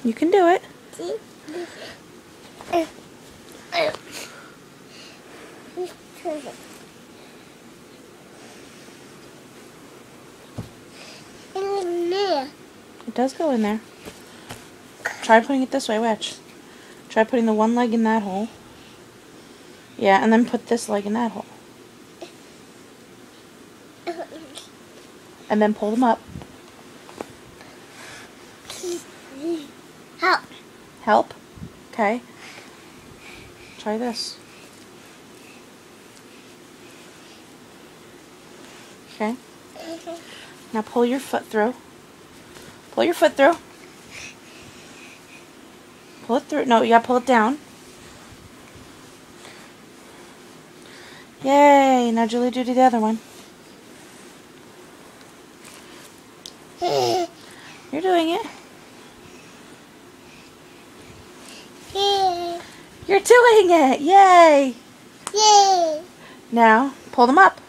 You can do it. It does go in there. Try putting it this way, watch. Try putting the one leg in that hole. Yeah, and then put this leg in that hole. And then pull them up. Help. Help? Okay. Try this. Okay. Now pull your foot through. Pull your foot through. Pull it through. No, you gotta pull it down. Yay! Now Julie, do the other one. You're doing it. You're doing it! Yay! Yay! Now, pull them up.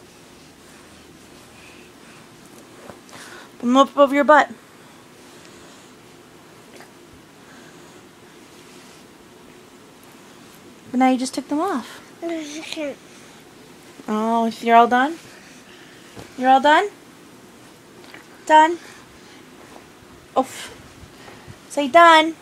Pull them up over your butt. But now you just took them off. Oh, you're all done? You're all done? Done? Oof. Say done.